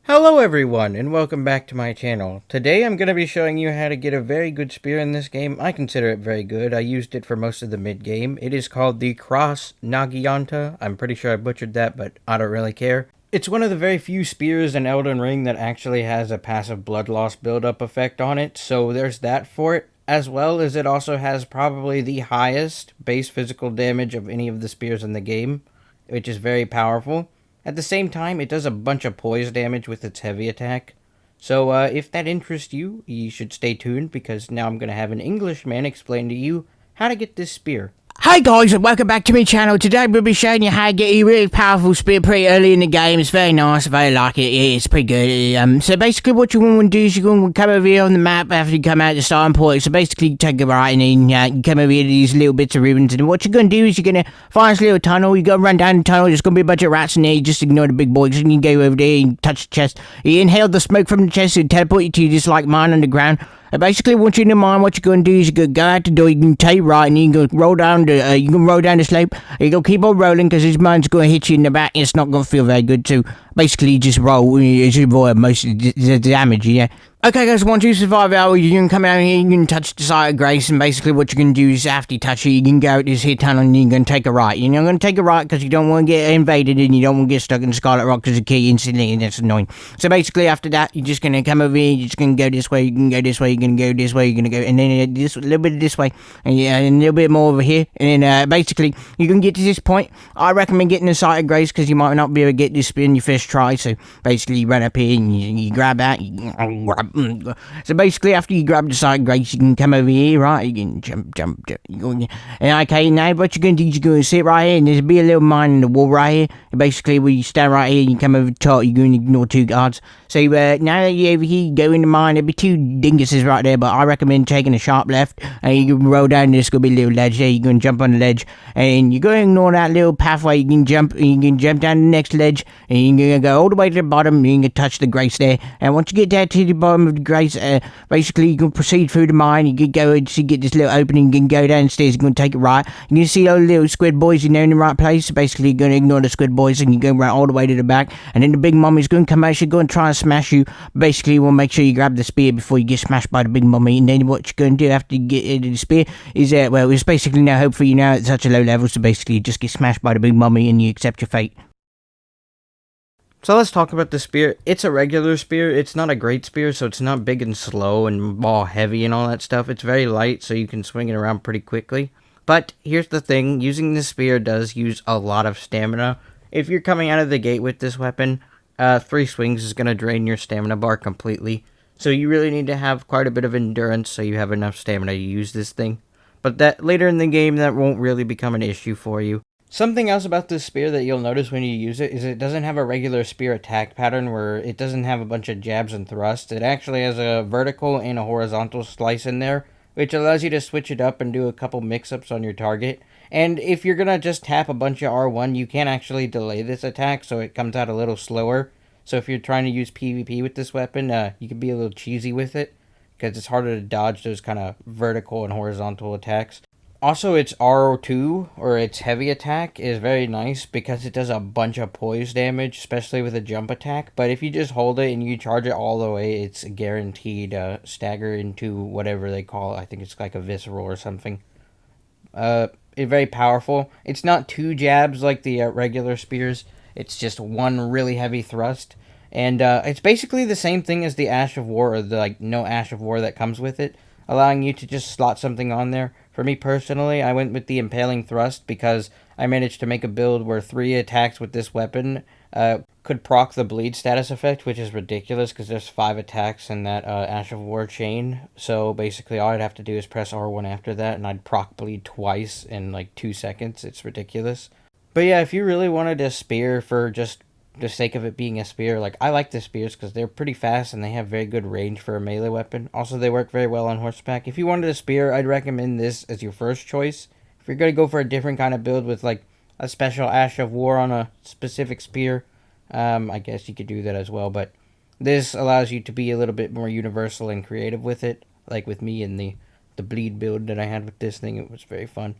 Hello everyone, and welcome back to my channel. Today I'm going to be showing you how to get a very good spear in this game. I consider it very good. I used it for most of the mid-game. It is called the Cross-Naginata. I'm pretty sure I butchered that, but I don't really care. It's one of the very few spears in Elden Ring that actually has a passive blood loss buildup effect on it, so there's that for it. As well as it also has probably the highest base physical damage of any of the spears in the game, which is very powerful. At the same time, it does a bunch of poise damage with its heavy attack. So if that interests you, you should stay tuned because now I'm going to have an Englishman explain to you how to get this spear. Hey guys, and welcome back to my channel. Today we'll be showing you how to get a really powerful spear pretty early in the game. It's very nice, I very like it. Yeah, it's pretty good. So basically what you want to do is you're going to come over here on the map after you come out the starting point. So basically you take a right and then you come over here to these little bits of ribbons. And what you're going to do is you're going to find this little tunnel. You're going to run down the tunnel. There's going to be a bunch of rats in there. You just ignore the big boys and you go over there and touch the chest. You inhale the smoke from the chest and teleport you to this like mine underground. Basically, once you're in the mine, what you're going to do is you're going to go out the door, you can take right, and you can roll down the slope, you're going to keep on rolling, because this mine's going to hit you in the back, and it's not going to feel very good, so basically, you just roll, you just avoid most of the damage, yeah. Okay guys, once you survive out, you can come out here, you can touch the site of grace, and basically what you're going to do is after you touch it, you can go out this here tunnel and you're going to take a right. You're not going to take a right because you don't want to get invaded and you don't want to get stuck in the Scarlet Rock as a key instantly, and that's annoying. So basically after that, you're just going to come over here, you're just going to go this way, you can go this way, you're going to go this way, you're going to go, and then this, a little bit this way, and yeah, and a little bit more over here, and then basically, you can get to this point. I recommend getting the site of grace because you might not be able to get this in your first try, so basically you run up here and you grab that, so basically, after you grab the side grace, you can come over here, right? You can jump. And okay, now what you're going to do is you're going to sit right here, and there's be a little mine in the wall right here. And basically, when you stand right here, you come over the top, you're going to ignore two guards. So now that you're over here, you go in the mine, there'll be two dinguses right there, but I recommend taking a sharp left, and you can roll down, there's going to be a little ledge there, you're going to jump on the ledge, and you're going to ignore that little pathway, you can jump down the next ledge, and you're going to go all the way to the bottom, and you can touch the grace there, and once you get down to the bottom of the grace, basically you can proceed through the mine, you can go and get this little opening, you can go downstairs, you're going to take it right, you can see all the little squid boys, you know, in the right place, so basically you're going to ignore the squid boys, and you go right all the way to the back, and then the big mummy's going to come out, she's going to try and smash you. Basically you want to make sure you grab the spear before you get smashed by the big mummy, and then what you're going to do after you get into the spear is, well, it's basically no hope for you now at such a low level, so basically you just get smashed by the big mummy and you accept your fate. So let's talk about the spear. It's a regular spear. It's not a great spear, so it's not big and slow and all heavy and all that stuff. It's very light, so you can swing it around pretty quickly. But here's the thing, using this spear does use a lot of stamina. If you're coming out of the gate with this weapon, 3 swings is going to drain your stamina bar completely. So you really need to have quite a bit of endurance so you have enough stamina to use this thing. But that later in the game, that won't really become an issue for you. Something else about this spear that you'll notice when you use it is it doesn't have a regular spear attack pattern where it doesn't have a bunch of jabs and thrusts. It actually has a vertical and a horizontal slice in there, which allows you to switch it up and do a couple mix-ups on your target. And if you're going to just tap a bunch of R1, you can actually delay this attack so it comes out a little slower. So if you're trying to use PvP with this weapon, you can be a little cheesy with it because it's harder to dodge those kind of vertical and horizontal attacks. Also, its R2, or its heavy attack, is very nice because it does a bunch of poise damage, especially with a jump attack. But if you just hold it and you charge it all the way, it's guaranteed to stagger into whatever they call it. I think it's like a visceral or something. It's very powerful. It's not 2 jabs like the regular spears. It's just 1 really heavy thrust. And it's basically the same thing as the Ash of War, or the no Ash of War that comes with it, allowing you to just slot something on there. For me personally, I went with the Impaling Thrust because I managed to make a build where 3 attacks with this weapon could proc the bleed status effect, which is ridiculous because there's 5 attacks in that Ash of War chain. So basically all I'd have to do is press R1 after that and I'd proc bleed twice in like 2 seconds. It's ridiculous. But yeah, if you really wanted a spear for just the sake of it being a spear, like, I like the spears because they're pretty fast and they have very good range for a melee weapon. Also, they work very well on horseback. If you wanted a spear, I'd recommend this as your first choice. If you're going to go for a different kind of build with like a special Ash of War on a specific spear, I guess you could do that as well, but this allows you to be a little bit more universal and creative with it, like with me and the bleed build that I had with this thing. It was very fun.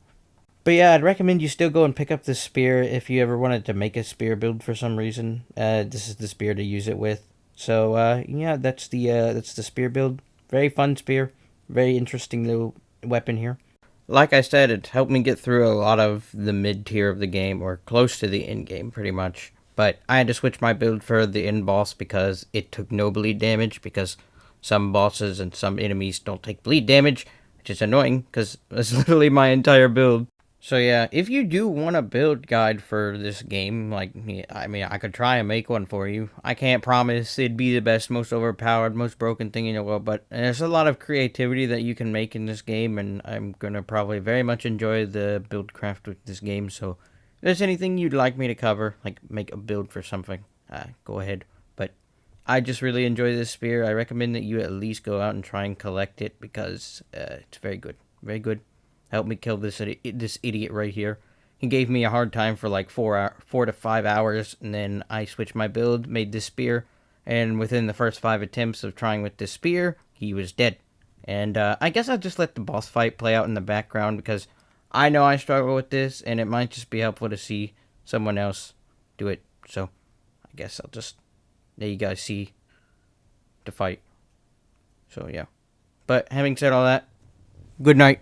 But yeah, I'd recommend you still go and pick up this spear if you ever wanted to make a spear build for some reason. This is the spear to use it with. So yeah, that's the spear build. Very fun spear. Very interesting little weapon here. Like I said, it helped me get through a lot of the mid tier of the game, or close to the end game, pretty much. But I had to switch my build for the end boss because it took no bleed damage. Because some bosses and some enemies don't take bleed damage, which is annoying because that's literally my entire build. So yeah, if you do want a build guide for this game, like, I mean, I could try and make one for you. I can't promise it'd be the best, most overpowered, most broken thing in the world, but there's a lot of creativity that you can make in this game, and I'm gonna probably very much enjoy the build craft with this game. So if there's anything you'd like me to cover, like make a build for something, go ahead. But I just really enjoy this spear. I recommend that you at least go out and try and collect it because it's very good, very good. Help me kill this idiot right here. He gave me a hard time for like 4 to 5 hours, and then I switched my build, made this spear, and within the first 5 attempts of trying with this spear, he was dead. And I guess I'll just let the boss fight play out in the background because I know I struggle with this, and it might just be helpful to see someone else do it. So I guess I'll just let you guys see the fight. So yeah. But having said all that, good night.